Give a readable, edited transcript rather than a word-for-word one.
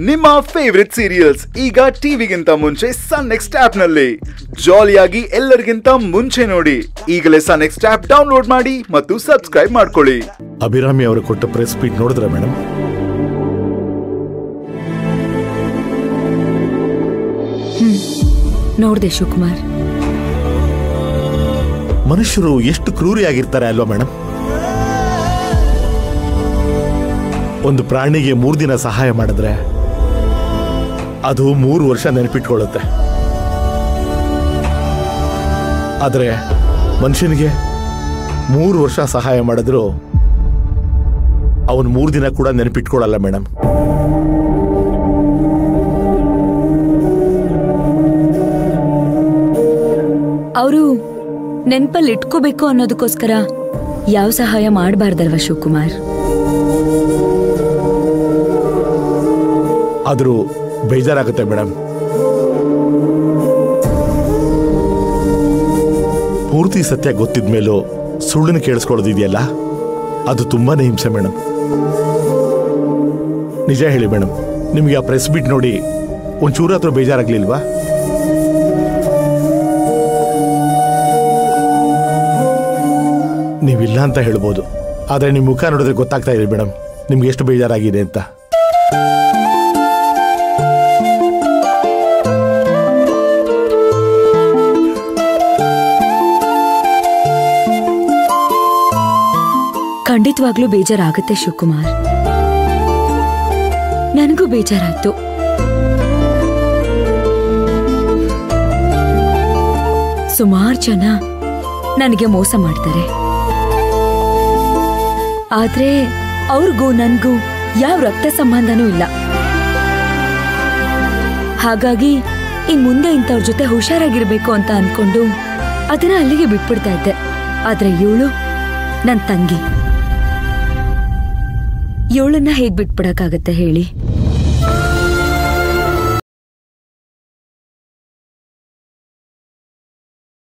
ನಿಮ್ಮ favourite serials ಈಗ ಟಿವಿಗಿಂತ ಮುಂಚೆ ಸನ್ ನೆಕ್ಸ್ಟ್ ಆಪ್ ನಲ್ಲಿ ಜಾಲಿಯಾಗಿ ಎಲ್ಲರಿಗಿಂತ ಮುಂಚೆ ನೋಡಿ. ಈಗಲೇ ಸನ್ ನೆಕ್ಸ್ಟ್ ಆಪ್ ಡೌನ್ಲೋಡ್ ಮಾಡಿ ಮತ್ತು ಸಬ್ಸ್ಕ್ರೈಬ್ ಮಾಡ್ಕೊಳ್ಳಿ. ಅಭಿರಾಮಿ ಅವರು ಕೊಟ್ಟ ಪ್ರೆಸ್ ಮೀಟ್ ನೋಡಿದ್ರ ಮೇಡಮ್? ನೋಡ್ದೆ ಶಿವಕುಮಾರ್. ಮನುಷ್ಯರು ಎಷ್ಟು ಕ್ರೂರಿಯಾಗಿರ್ತಾರೆ ಅಲ್ವಾ ಮೇಡಮ್? ಒಂದು ಪ್ರಾಣಿಗೆ 3 ದಿನ ಸಹಾಯ ಮಾಡಿದ್ರೆ ಅದು 3 ವರ್ಷ ನೆನಪಿಟ್ಕೊಳ್ಳುತ್ತೆ. ಆದರೆ ಮನುಷ್ಯನಿಗೆ 3 ವರ್ಷ ಸಹಾಯ ಮಾಡಿದ್ರು ಅವನು 3 ದಿನ ಕೂಡ ನೆನಪಿಟ್ಕೊಳ್ಳಲ್ಲ ಮೇಡಮ್. ಅವರು ನೆನಪಲ್ಲಿ ಇಟ್ಕೋಬೇಕು ಅನ್ನೋದಕ್ಕೋಸ್ಕರ ಯಾವ ಸಹಾಯ ಮಾಡಬಾರ್ದಲ್ವ ಶಿವಕುಮಾರ್? ಆದರೂ ಬೇಜಾರಾಗುತ್ತೆ ಮೇಡಮ್. ಪೂರ್ತಿ ಸತ್ಯ ಗೊತ್ತಿದ ಮೇಲೂ ಸುಳ್ಳನ್ನು ಕೇಳಿಸ್ಕೊಳ್ಳೋದಿದೆಯಲ್ಲ, ಅದು ತುಂಬಾನೇ ಹಿಂಸೆ ಮೇಡಮ್. ನಿಜ ಹೇಳಿ ಮೇಡಮ್, ನಿಮಗೆ ಆ ಪ್ರೆಸ್ ಮೀಟ್ ನೋಡಿ ಒಂಚೂರು ಹತ್ರ ಬೇಜಾರಾಗ್ಲಿಲ್ವಾ? ನೀವಿಲ್ಲ ಅಂತ ಹೇಳ್ಬೋದು, ಆದರೆ ನಿಮ್ಮ ಮುಖ ನೋಡಿದ್ರೆ ಗೊತ್ತಾಗ್ತಾ ಇದೆ ಮೇಡಮ್ ನಿಮ್ಗೆ ಎಷ್ಟು ಬೇಜಾರಾಗಿದೆ ಅಂತ. ಖಂಡಿತವಾಗ್ಲೂ ಬೇಜಾರಾಗುತ್ತೆ ಶಿವಕುಮಾರ್. ನನಗೂ ಬೇಜಾರಾಯ್ತು. ಸುಮಾರು ಜನ ನನಗೆ ಮೋಸ ಮಾಡ್ತಾರೆ, ಆದ್ರೆ ಅವ್ರಿಗೂ ನನ್ಗೂ ಯಾವ ರಕ್ತ ಸಂಬಂಧನೂ ಇಲ್ಲ. ಹಾಗಾಗಿ ಇನ್ ಮುಂದೆ ಇಂಥವ್ರ ಜೊತೆ ಹುಷಾರಾಗಿರ್ಬೇಕು ಅಂತ ಅನ್ಕೊಂಡು ಅದನ್ನ ಅಲ್ಲಿಗೆ ಬಿಟ್ಬಿಡ್ತಾ ಇದ್ದೆ. ಆದ್ರೆ ಇವಳು ನನ್ ತಂಗಿ, ಇವಳನ್ನ ಹೇಗ್ ಬಿಟ್ಬಿಡಕ್ಕಾಗತ್ತೆ ಹೇಳಿ?